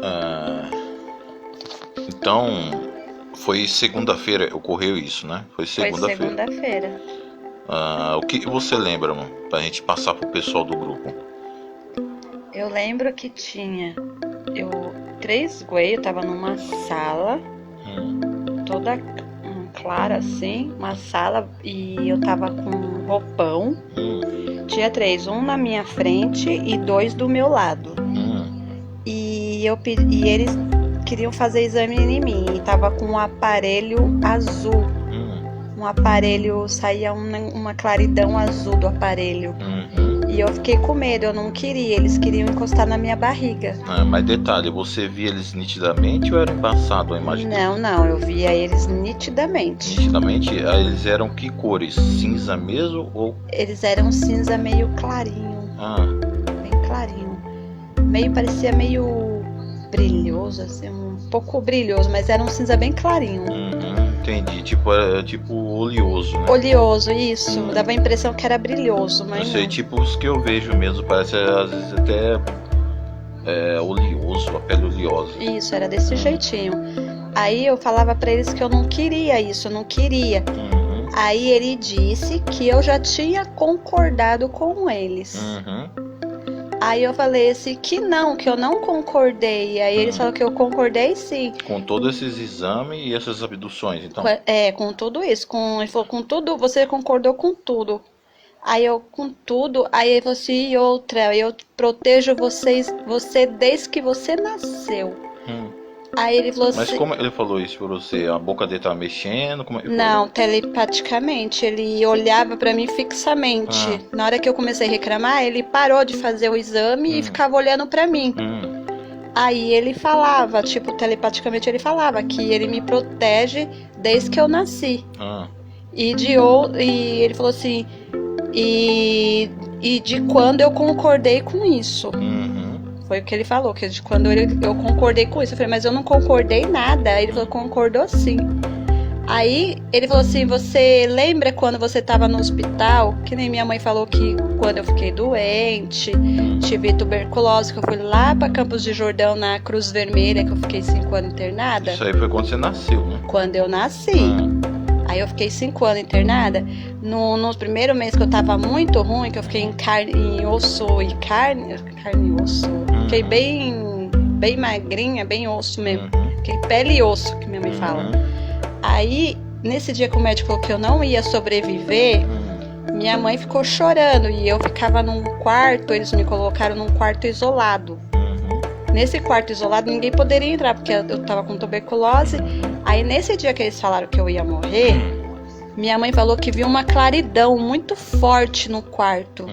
Ah, então, foi segunda-feira, ocorreu isso, né? Foi Foi segunda-feira. segunda-feira. O que você lembra, mano? Pra gente passar pro pessoal do grupo. Eu lembro que tinha três güey, eu tava numa sala Hum, toda clara assim, uma sala, e eu tava com um roupão. hum, Tinha três, um na minha frente e dois do meu lado. E eles queriam fazer exame em mim e tava com um aparelho azul. hum, Um aparelho, saía uma claridão azul do aparelho. uhum. E eu fiquei com medo, eu não queria, eles queriam encostar na minha barriga. Mas detalhe, você via eles nitidamente ou era embaçado a imagem deles? Não, eu via eles nitidamente. Nitidamente, eles eram que cores? Cinza mesmo ou... Eles eram cinza meio clarinho, Ah, bem clarinho. Parecia meio brilhoso, assim, um pouco brilhoso, mas era um cinza bem clarinho. entendi. Tipo oleoso, né? Oleoso, isso. Dava a impressão que era brilhoso, Eu mas sei, não. tipo os que eu vejo mesmo, parece às vezes até oleoso, a pele oleosa. Isso, era desse jeitinho. Aí eu falava pra eles que eu não queria isso, eu não queria. Uhum, Aí ele disse que eu já tinha concordado com eles. uhum. Aí eu falei assim que eu não concordei. Aí eles falaram que eu concordei sim. Com todos esses exames e essas abduções, então. Com tudo isso. Ele falou, com tudo, você concordou com tudo. Aí eu, com tudo, aí ele falou assim, e outra, eu protejo você desde que você nasceu. Hum. Aí ele falou Mas assim, como ele falou isso pra você? A boca dele tava mexendo? Como é que foi? não, telepaticamente, ele olhava pra mim fixamente. Na hora que eu comecei a reclamar, ele parou de fazer o exame e ficava olhando pra mim. Aí ele falava, tipo, telepaticamente ele falava que ele me protege desde que eu nasci. E ele falou assim, e de quando eu concordei com isso. Foi o que ele falou, que de quando eu concordei com isso. Eu falei, mas eu não concordei nada. Aí ele falou, concordou sim. Aí ele falou assim, você lembra quando você estava no hospital? Que nem minha mãe falou que quando eu fiquei doente, tive tuberculose, que eu fui lá para Campos de Jordão, na Cruz Vermelha, que eu fiquei 5 anos internada. Isso aí foi quando você nasceu, né? Quando eu nasci. Aí eu fiquei 5 anos internada. No primeiro mês que eu tava muito ruim, que eu fiquei em osso e carne e osso. Fiquei bem magrinha, bem osso mesmo. Fiquei pele e osso, que minha mãe fala. Aí, nesse dia que o médico falou que eu não ia sobreviver, minha mãe ficou chorando e eu ficava num quarto, eles me colocaram num quarto isolado. Nesse quarto isolado ninguém poderia entrar, porque eu tava com tuberculose. Aí nesse dia que eles falaram que eu ia morrer, minha mãe falou que viu uma claridão muito forte no quarto.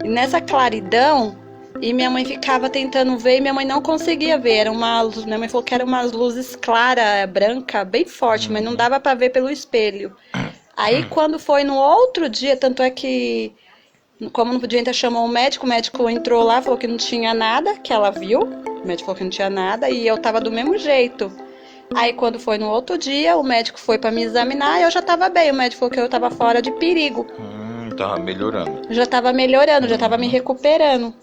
E nessa claridão, e minha mãe ficava tentando ver e minha mãe não conseguia ver. Minha mãe falou que eram umas luzes claras, branca, bem forte, mas não dava para ver pelo espelho. Aí quando foi no outro dia, tanto é que, como não podia entrar, chamou o médico entrou lá, falou que não tinha nada, que ela viu. O médico falou que não tinha nada e eu tava do mesmo jeito. Aí quando foi no outro dia, o médico foi para me examinar e eu já tava bem. O médico falou que eu tava fora de perigo. Tava melhorando. Já tava melhorando, já tava me recuperando.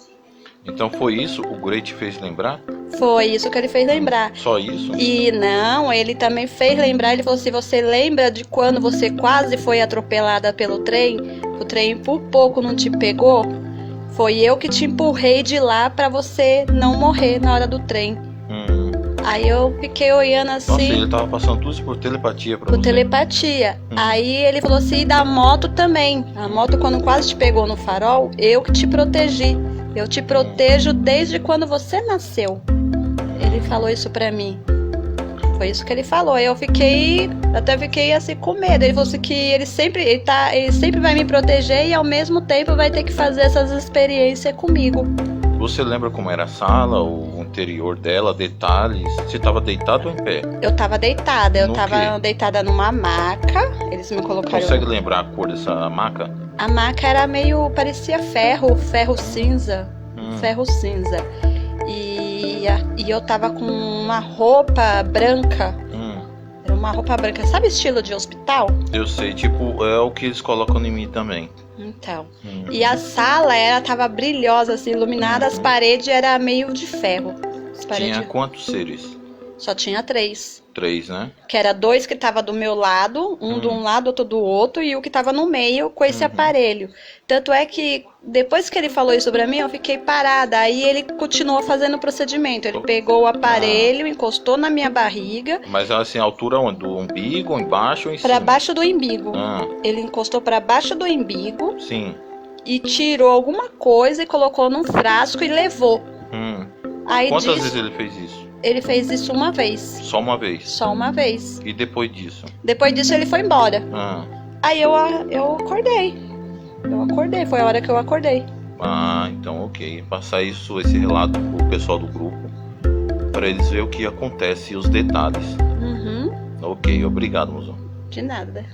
Então foi isso? O Grey te fez lembrar? Foi isso que ele fez lembrar. Só isso? E não, ele também fez lembrar, ele falou assim, você lembra de quando você quase foi atropelada pelo trem? O trem por pouco não te pegou? Foi eu que te empurrei de lá pra você não morrer na hora do trem. Aí eu fiquei olhando assim. Nossa, ele tava passando tudo isso por telepatia pra você? Por telepatia. Aí ele falou assim, e da moto também. A moto quando quase te pegou no farol, eu que te protegi. Eu te protejo desde quando você nasceu. Ele falou isso pra mim. Foi isso que ele falou. Eu até fiquei assim com medo. Ele falou assim que ele sempre vai me proteger e ao mesmo tempo vai ter que fazer essas experiências comigo. Você lembra como era a sala, o interior dela, detalhes? Você estava deitado ou em pé? Eu tava deitada. Eu No tava quê? deitada numa maca. Eles me colocaram. Consegue lembrar a cor dessa maca? A maca era parecia ferro cinza. Ferro cinza. E eu tava com uma roupa branca. Era uma roupa branca. Sabe estilo de hospital? Eu sei, tipo, é o que eles colocam em mim também. Então. E a sala tava brilhosa, assim, iluminada. As paredes era meio de ferro. Tinha quantos seres? Só tinha 3. 3, né? Que era 2 que tava do meu lado, um de um lado, outro do outro, e o que tava no meio com esse aparelho. Tanto é que depois que ele falou isso pra mim, eu fiquei parada. Aí ele continuou fazendo o procedimento. Ele pegou o aparelho, encostou na minha barriga. Mas assim, a altura onde? Do umbigo, embaixo ou em cima? Pra baixo do umbigo. Ah. Ele encostou pra baixo do umbigo. Sim. E tirou alguma coisa e colocou num frasco e levou. Aí Quantas vezes ele fez isso? Ele fez isso uma vez. Só uma vez? Só uma vez. E depois disso? Depois disso ele foi embora. Aí eu acordei. Eu acordei, foi a hora que eu acordei. Ah, então ok. Passar esse relato pro pessoal do grupo, para eles verem o que acontece e os detalhes. Ok, obrigado, mozão. De nada.